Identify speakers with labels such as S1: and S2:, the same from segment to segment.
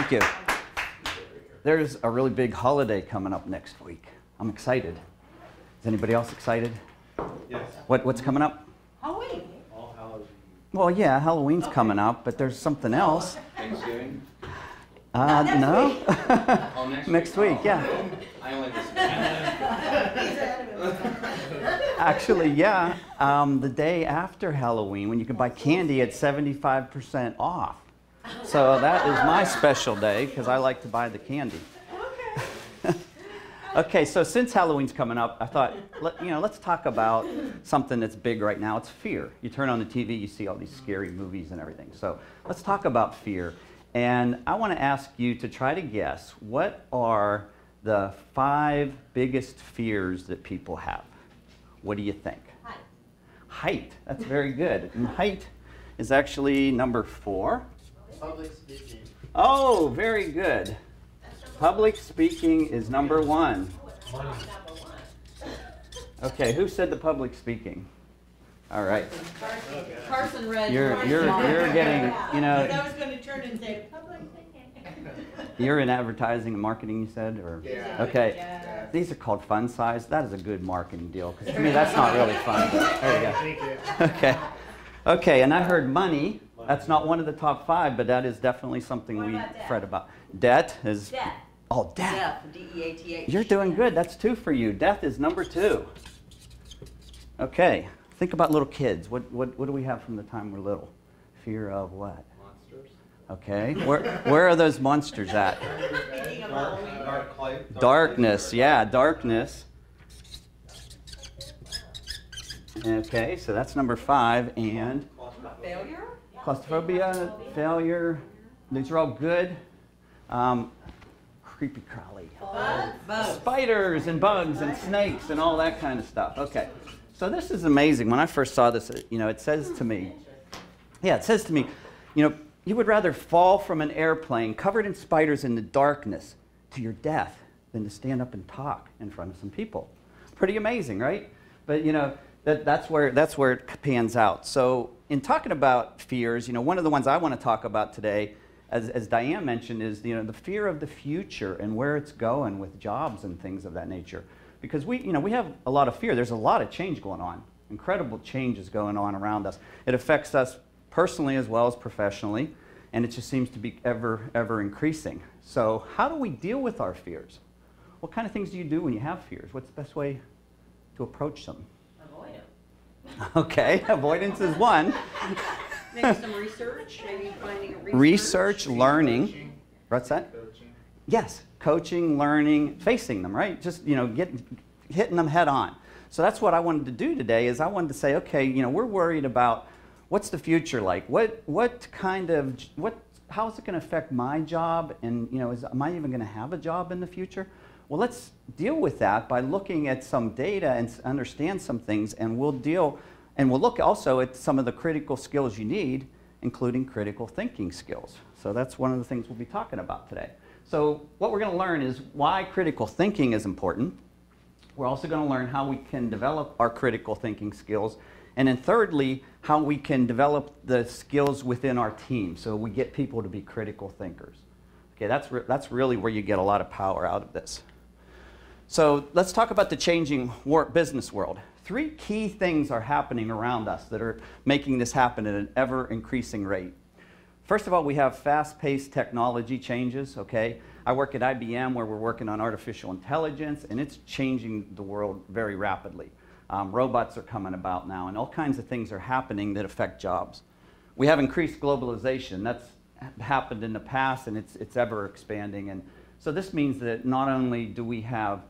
S1: Thank you. There's a really big holiday coming up next week. I'm excited. Is anybody else excited?
S2: Yes.
S1: What's coming up?
S3: Halloween.
S2: All Hallows.
S1: Well, yeah, Halloween's coming up, but there's something else.
S2: Thanksgiving?
S1: No.
S2: Oh,
S1: Next week, yeah.
S2: I only listen.
S1: Actually, yeah. The day after Halloween, when you can buy candy at 75% off. So that is my special day because I like to buy the candy. Okay, so since Halloween's coming up, I thought, let's talk about something that's big right now. It's fear. You turn on the TV, you see all these scary movies and everything. So let's talk about fear. And I want to ask you to try to guess, what are the 5 biggest fears that people have? What do you think?
S3: Height.
S1: Height. That's very good. And height is actually number 4.
S2: Public speaking.
S1: Oh, very good. Public speaking is number 1.
S2: Money.
S1: Okay, who said the public speaking? All right.
S3: Carson read.
S1: You're getting,
S3: I was going to turn and say public speaking.
S1: you're in advertising and marketing, you said? Or?
S2: Yeah.
S1: Okay.
S3: Yeah.
S1: These are called fun size. That is a good marketing deal, because to me that's not really fun. But there you
S2: Thank you.
S1: go. Okay. Okay, and I heard money. That's not one of the top 5, but that is definitely something we fret about. Debt is...
S3: Death.
S1: Oh, death.
S3: Death. D-E-A-T-H.
S1: You're doing good. That's 2 for you. Death is number 2. Okay. Think about little kids. What do we have from the time we're little? Fear of what?
S2: Monsters.
S1: Okay. Where are those monsters at?
S3: Speaking of Halloween.
S2: Dark light.
S1: Darkness. Yeah, darkness. Okay, so that's number 5. And
S3: Failure?
S1: claustrophobia, failure. These are all good. Creepy crawly.
S3: Bugs.
S1: Spiders and bugs and snakes and all that kind of stuff. Okay. So this is amazing. When I first saw this, it says to me, you would rather fall from an airplane covered in spiders in the darkness to your death than to stand up and talk in front of some people. Pretty amazing, right? But that's where it pans out. So in talking about fears, one of the ones I want to talk about today, as Diane mentioned, is the fear of the future and where it's going with jobs and things of that nature. Because we have a lot of fear. There's a lot of change going on. Incredible changes going on around us. It affects us personally as well as professionally, and it just seems to be ever increasing. So how do we deal with our fears? What kind of things do you do when you have fears? What's the best way to approach them?
S3: Avoid them.
S1: Okay, avoidance is one.
S3: Maybe some research. Maybe finding a
S1: Research, learning.
S2: Coaching.
S1: What's that?
S2: Coaching.
S1: Yes, coaching, learning, facing them, right? Just, hitting them head on. So that's what I wanted to do today, is I wanted to say, okay, we're worried about what's the future like? How is it going to affect my job? And, am I even going to have a job in the future? Well, let's deal with that by looking at some data and understand some things, and we'll look also at some of the critical skills you need, including critical thinking skills. So that's one of the things we'll be talking about today. So what we're going to learn is why critical thinking is important. We're also going to learn how we can develop our critical thinking skills. And then thirdly, how we can develop the skills within our team so we get people to be critical thinkers. Okay, that's really where you get a lot of power out of this. So let's talk about the changing business world. 3 key things are happening around us that are making this happen at an ever-increasing rate. First of all, we have fast-paced technology changes, okay? I work at IBM where we're working on artificial intelligence, and it's changing the world very rapidly. Robots are coming about now, and all kinds of things are happening that affect jobs. We have increased globalization. That's happened in the past, and it's ever expanding. And so this means that not only do we have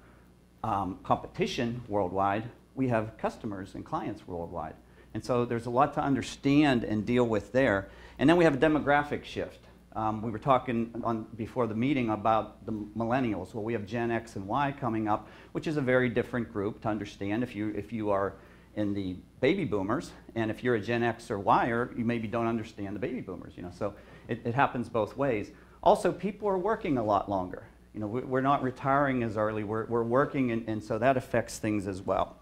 S1: competition worldwide, we have customers and clients worldwide. And so there's a lot to understand and deal with there. And then we have a demographic shift. We were talking before the meeting about the millennials. Well, we have Gen X and Y coming up, which is a very different group to understand. If you are in the baby boomers, and if you're a Gen X or Y-er, you maybe don't understand the baby boomers. So it happens both ways. Also, people are working a lot longer. We're not retiring as early. We're working, and so that affects things as well.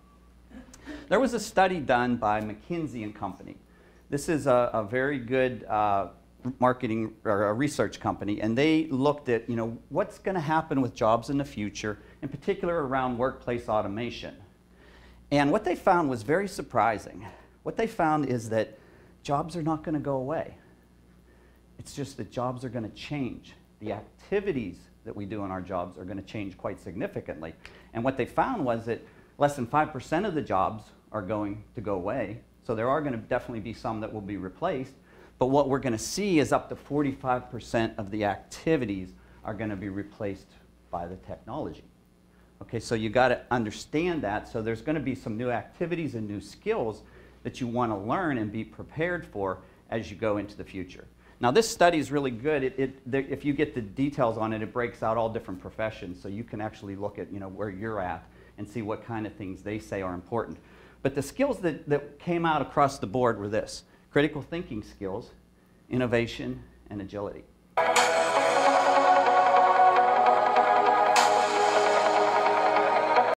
S1: There was a study done by McKinsey & Company. This is a very good marketing or a research company, and they looked at, you know, what's going to happen with jobs in the future, in particular around workplace automation. And what they found was very surprising. What they found is that jobs are not going to go away. It's just that jobs are going to change. The activities that we do in our jobs are going to change quite significantly. And what they found was that less than 5% of the jobs are going to go away. So there are going to definitely be some that will be replaced. But what we're going to see is up to 45% of the activities are going to be replaced by the technology. Okay, so you got to understand that. So there's going to be some new activities and new skills that you want to learn and be prepared for as you go into the future. Now this study is really good. If you get the details on it, it breaks out all different professions, so you can actually look at, you know, where you're at and see what kind of things they say are important. But the skills that came out across the board were this: critical thinking skills, innovation, and agility.